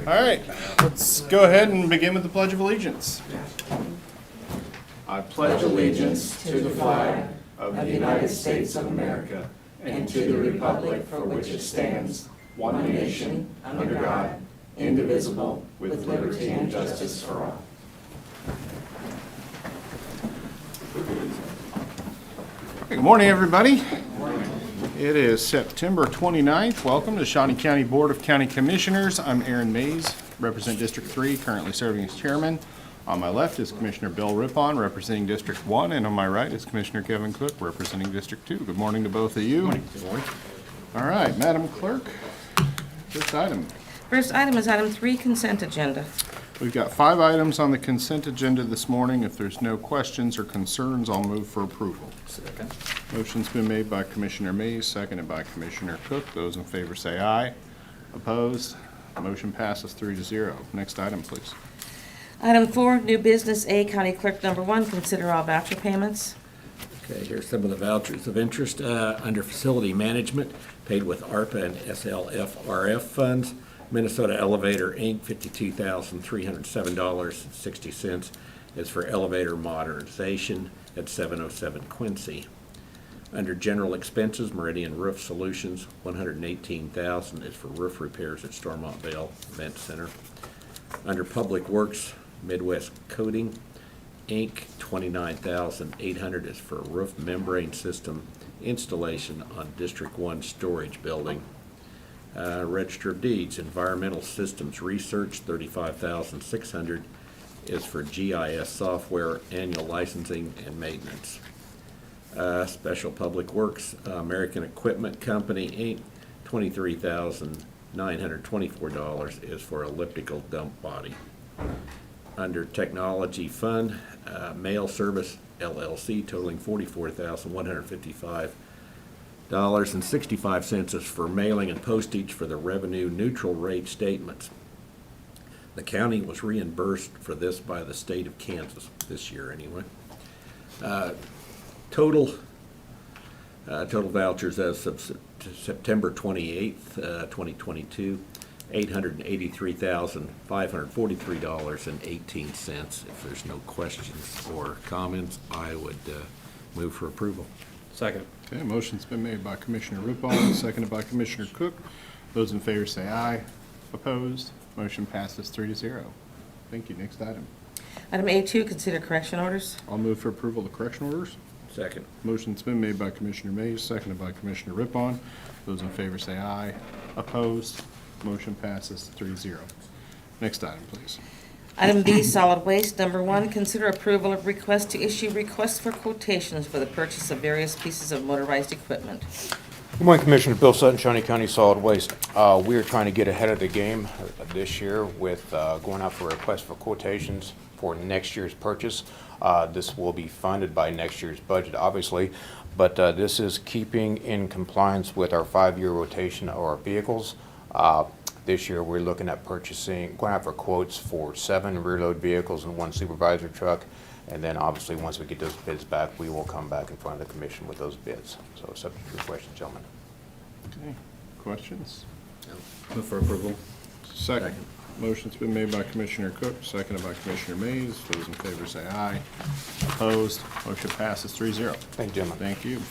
All right, let's go ahead and begin with the Pledge of Allegiance. I pledge allegiance to the flag of the United States of America and to the republic for which it stands, one nation, under God, indivisible, with liberty and justice for all. Good morning, everybody. It is September 29th. Welcome to Shawnee County Board of County Commissioners. I'm Aaron Mays, represent District 3, currently serving as chairman. On my left is Commissioner Bill Rippon, representing District 1, and on my right is Commissioner Kevin Cook, representing District 2. Good morning to both of you. Good morning. All right, Madam Clerk, first item. First item is item 3, consent agenda. We've got 5 items on the consent agenda this morning. If there's no questions or concerns, I'll move for approval. Second. Motion's been made by Commissioner Mays, seconded by Commissioner Cook. Those in favor say aye. Opposed? Motion passes 3-0. Next item, please. Item 4, new business A, County Clerk number 1, consider all voucher payments. Okay, here's some of the vouchers of interest. Under facility management, paid with ARPA and SLFRF funds. Minnesota Elevator, Inc., $52,307.60 is for elevator modernization at 707 Quincy. Under general expenses, Meridian Roof Solutions, $118,000 is for roof repairs at Stormont Vale Event Center. Under public works, Midwest Coating, Inc., $29,800 is for roof membrane system installation on District 1 storage building. Register of Deeds, Environmental Systems Research, $35,600 is for GIS software, annual licensing and maintenance. Special Public Works, American Equipment Company, Inc., $23,924 is for elliptical dump body. Under Technology Fund, Mail Service LLC totaling $44,155.65 is for mailing and postage for the revenue neutral rate statements. The county was reimbursed for this by the state of Kansas this year anyway. Total vouchers as of September 28th, 2022, $883,543.18. If there's no questions or comments, I would move for approval. Second. Okay, motion's been made by Commissioner Rippon, seconded by Commissioner Cook. Those in favor say aye. Opposed? Motion passes 3-0. Thank you. Next item. Item A2, consider correction orders. I'll move for approval of the correction orders. Second. Motion's been made by Commissioner Mays, seconded by Commissioner Rippon. Those in favor say aye. Opposed? Motion passes 3-0. Next item, please. Item B, solid waste number 1, consider approval of request to issue requests for quotations for the purchase of various pieces of motorized equipment. Good morning, Commissioner Bill Sutton, Shawnee County Solid Waste. We are trying to get ahead of the game this year with going out for requests for quotations for next year's purchase. This will be funded by next year's budget, obviously, but this is keeping in compliance with our 5-year rotation of our vehicles. This year, we're looking at going out for quotes for 7 rear-load vehicles and 1 supervisor truck. And then, obviously, once we get those bids back, we will come back in front of the commission with those bids. So, subject to your question, gentlemen. Okay. Questions? Move for approval. Second. Motion's been made by Commissioner Cook, seconded by Commissioner Mays. Those in favor say aye. Opposed? Motion passes 3-0. Thank you, gentlemen. Thank you.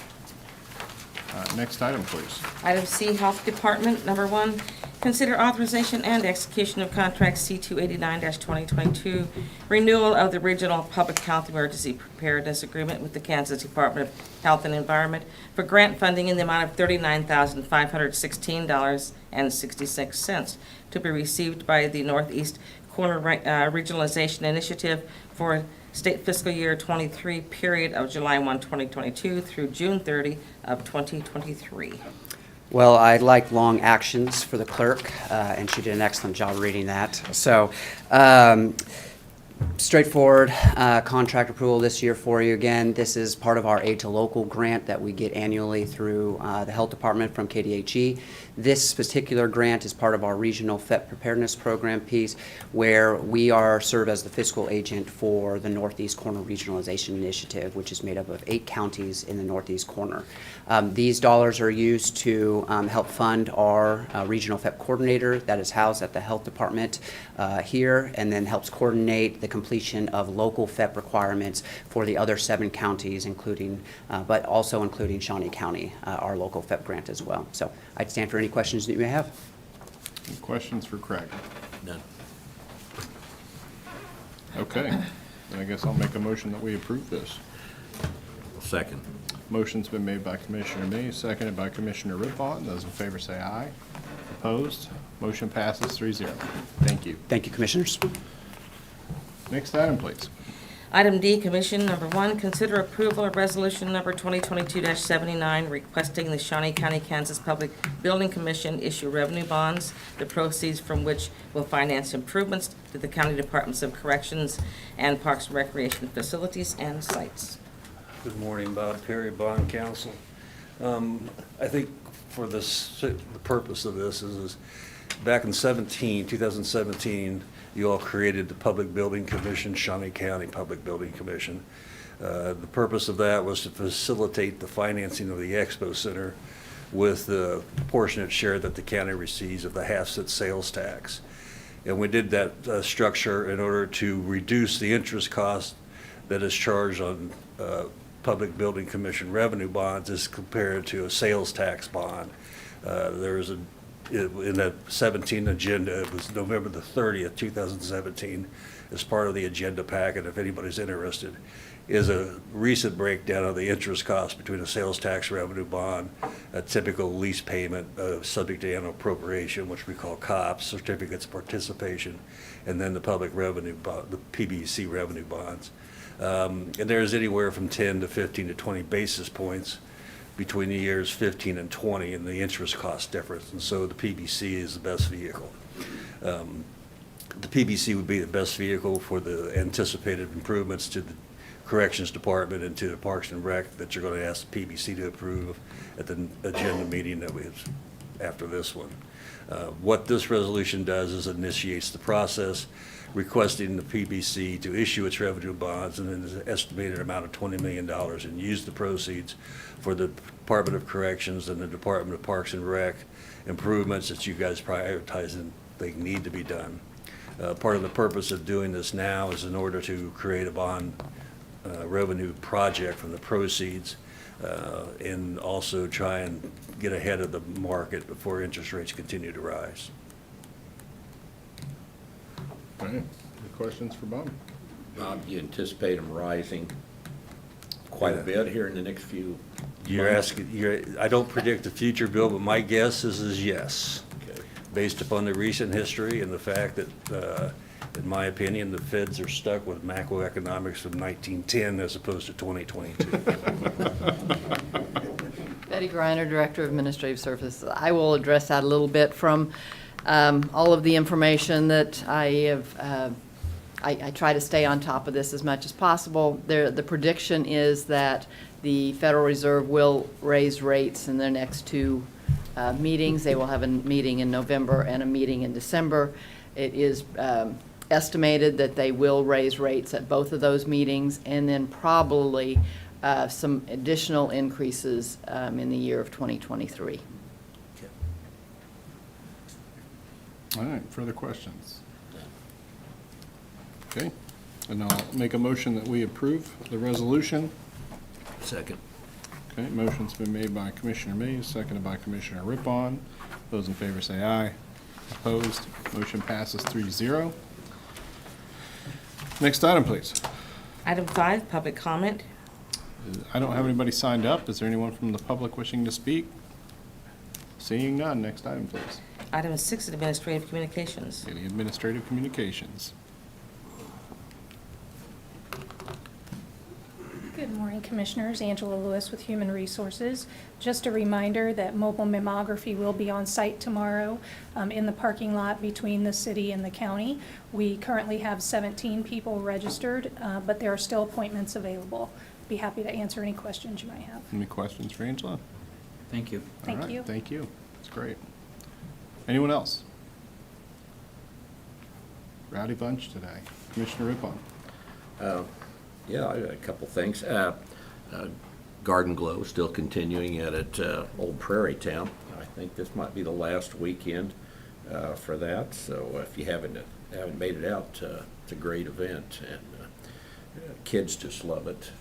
Next item, please. Item C, Health Department number 1, consider authorization and execution of contract C289-2022, renewal of the Regional Public Health Emergency Preparedness Agreement with the Kansas Department of Health and Environment for grant funding in the amount of $39,516.66 to be received by the Northeast Corner Regionalization Initiative for state fiscal year 23 period of July 1, 2022 through June 30 of 2023. Well, I like long actions for the clerk, and she did an excellent job reading that. So Straightforward contract approval this year for you. Again, this is part of our Aid to Local grant that we get annually through the Health Department from KDHE. This particular grant is part of our Regional FEP Preparedness Program piece, where we serve as the fiscal agent for the Northeast Corner Regionalization Initiative, which is made up of 8 counties in the Northeast Corner. These dollars are used to help fund our Regional FEP Coordinator that is housed at the Health Department here, and then helps coordinate the completion of local FEP requirements for the other 7 counties, including, but also including Shawnee County, our local FEP grant as well. So I'd stand for any questions that you may have. Any questions for Craig? None. Okay, then I guess I'll make a motion that we approve this. Second. Motion's been made by Commissioner Mays, seconded by Commissioner Rippon. Those in favor say aye. Opposed? Motion passes 3-0. Thank you. Thank you, Commissioners. Next item, please. Item D, Commission number 1, consider approval of resolution number 2022-79 requesting the Shawnee County, Kansas Public Building Commission issue revenue bonds, the proceeds from which will finance improvements to the county departments of corrections and parks and recreation facilities and sites. Good morning, Bob Perry, Bond Counsel. I think for this, the purpose of this is back in 2017, you all created the Public Building Commission, Shawnee County Public Building Commission. The purpose of that was to facilitate the financing of the Expo Center with the proportionate share that the county receives of the half-cent sales tax. And we did that structure in order to reduce the interest cost that is charged on Public Building Commission revenue bonds as compared to a sales tax bond. There was in that 17 agenda, it was November the 30th, 2017, as part of the agenda packet, if anybody's interested, is a recent breakdown of the interest cost between a sales tax revenue bond, a typical lease payment subject to annual appropriation, which we call COPS, certificates of participation, and then the public revenue bond, the PBC revenue bonds. And there's anywhere from 10 to 15 to 20 basis points between the years 15 and 20 and the interest cost difference, and so the PBC is the best vehicle. The PBC would be the best vehicle for the anticipated improvements to the Corrections Department and to the Parks and Rec that you're going to ask the PBC to approve at the agenda meeting that we have after this one. What this resolution does is initiates the process requesting the PBC to issue its revenue bonds and an estimated amount of $20 million and use the proceeds for the Department of Corrections and the Department of Parks and Rec improvements that you guys prioritize and think need to be done. Part of the purpose of doing this now is in order to create a bond revenue project from the proceeds and also try and get ahead of the market before interest rates continue to rise. All right, any questions for Bob? Bob, you anticipate them rising quite a bit here in the next few You're months? asking, I don't predict the future, Bill, but my guess is yes. Okay. Based upon the recent history and the fact that, in my opinion, the feds are stuck with macroeconomics from 1910 as opposed to 2022. Betty Griner, Director of Administrative Services. I will address that a little bit from all of the information that I have. I try to stay on top of this as much as possible. The prediction is that the Federal Reserve will raise rates in their next 2 meetings. They will have a meeting in November and a meeting in December. It is estimated that they will raise rates at both of those meetings, and then probably some additional increases in the year of 2023. All right, further questions? Okay, and I'll make a motion that we approve the resolution. Second. Okay, motion's been made by Commissioner Mays, seconded by Commissioner Rippon. Those in favor say aye. Opposed? Motion passes 3-0. Next item, please. Item 5, public comment. I don't have anybody signed up. Is there anyone from the public wishing to speak? Seeing none, next item, please. Item 6, administrative communications. Any administrative communications? Good morning, Commissioners. Angela Lewis with Human Resources. Just a reminder that mobile mammography will be on site tomorrow in the parking lot between the city and the county. We currently have 17 people registered, but there are still appointments available. Be happy to answer any questions you might have. Any questions for Angela? Thank you. All Thank right, you. Thank you. That's great. Anyone else? Rowdy bunch today. Commissioner Rippon. Yeah, I got a couple things. Garden Glow still continuing at Old Prairie Town. I think this might be the last weekend for that. So if you haven't made it out, it's a great event, and kids just love it.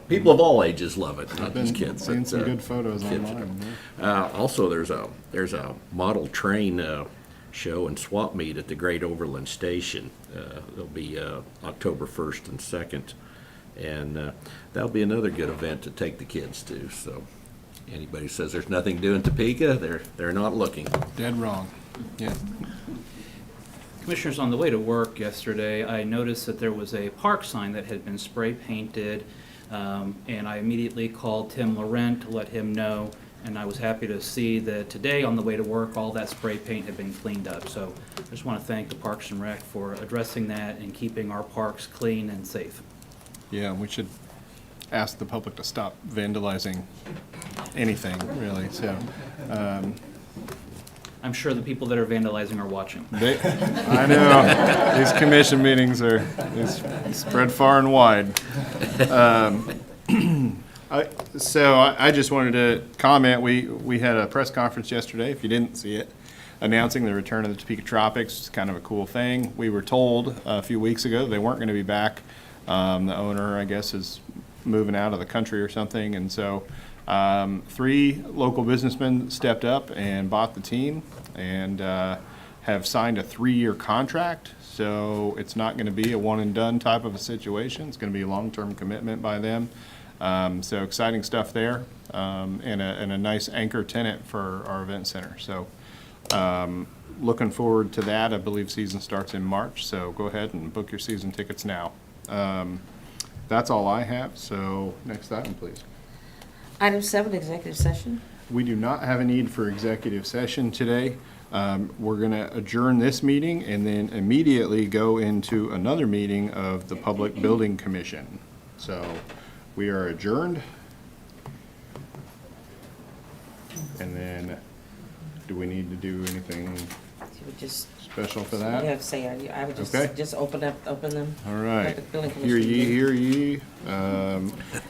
People of all ages love it, not just kids. Seeing but, some good photos kids. online. Also, there's a model train show and swap meet at the Great Overland Station. It'll be October 1st and 2nd, and that'll be another good event to take the kids to. So anybody says there's nothing to do in Topeka, they're not looking. Dead wrong. Yeah. Commissioners, on the way to work yesterday, I noticed that there was a park sign that had been spray painted, and I immediately called Tim Laurent to let him know, and I was happy to see that today on the way to work, all that spray paint had been cleaned up. So I just want to thank the Parks and Rec for addressing that and keeping our parks clean and safe. Yeah, we should ask the public to stop vandalizing anything, really. So, I'm sure the people that are vandalizing are watching. I know, these commission meetings they spread far and wide. I just wanted to comment, we had a press conference yesterday, if you didn't see it, announcing the return of the Topeka Tropics. It's kind of a cool thing. We were told a few weeks ago they weren't going to be back. The owner, I guess, is moving out of the country or something, and so 3 local businessmen stepped up and bought the team and have signed a 3-year contract. So it's not going to be a one-and-done type of a situation. It's going to be a long-term commitment by them. So exciting stuff there, and a nice anchor tenant for our event center. So looking forward to that. I believe season starts in March, so go ahead and book your season tickets now. That's all I have, so next item, please. Item 7, executive session. We do not have a need for executive session today. We're going to adjourn this meeting and then immediately go into another meeting of the Public Building Commission. So we are adjourned. And then, do we need to do anything You would just, special for you that? have to say, I would Okay. just open them. All right. Public Building Hear Commission ye, meeting. hear ye.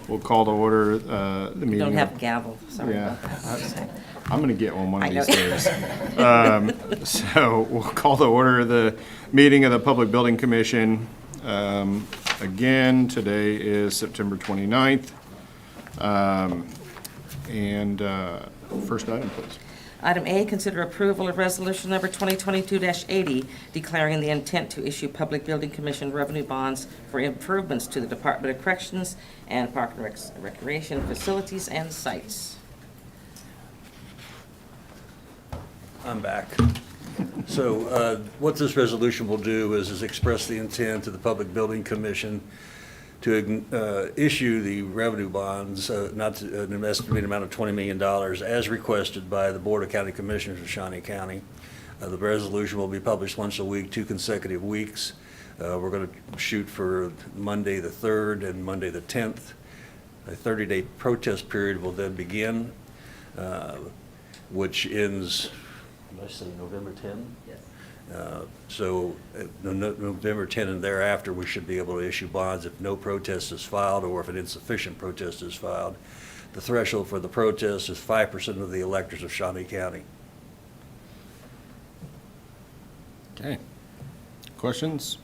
We'll call to order the meeting. You don't of- have a gavel, sorry Yeah. about that. I'm going to get one I of know. these days. So we'll call to order the meeting of the Public Building Commission. Again, today is September 29th. First item, please. Item A, consider approval of resolution number 2022-80, declaring the intent to issue Public Building Commission revenue bonds for improvements to the Department of Corrections and Park and Recreation facilities and sites. I'm back. So what this resolution will do is express the intent of the Public Building Commission to issue the revenue bonds, not to an estimated amount of $20 million as requested by the Board of County Commissioners of Shawnee County. The resolution will be published once a week, 2 consecutive weeks. We're going to shoot for Monday the 3rd and Monday the 10th. A 30-day protest period will then begin, which ends, did I say November 10? Yes. So November 10 and thereafter, we should be able to issue bonds if no protest is filed or if an insufficient protest is filed. The threshold for the protest is 5% of the electors of Shawnee County. Okay. Questions?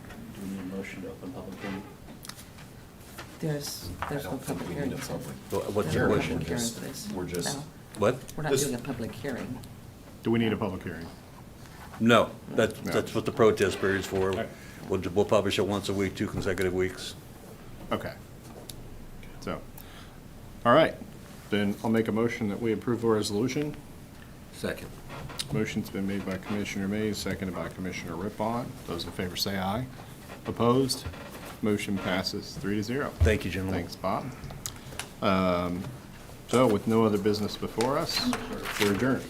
Do we need a motion to open public hearing? There's no public hearing. What's There's your no question? public hearing for this. We're just- No, What? we're not doing a public hearing. Do we need a public hearing? No, that's No. what the protest period's for. right. We'll publish it once a week, 2 consecutive weeks. Okay. So, all right. Then I'll make a motion that we approve the resolution. Second. Motion's been made by Commissioner Mays, seconded by Commissioner Rippon. Those in favor say aye. Opposed? Motion passes 3-0. Thank you, gentlemen. Thanks, Bob. So with no other business before us, we're adjourned.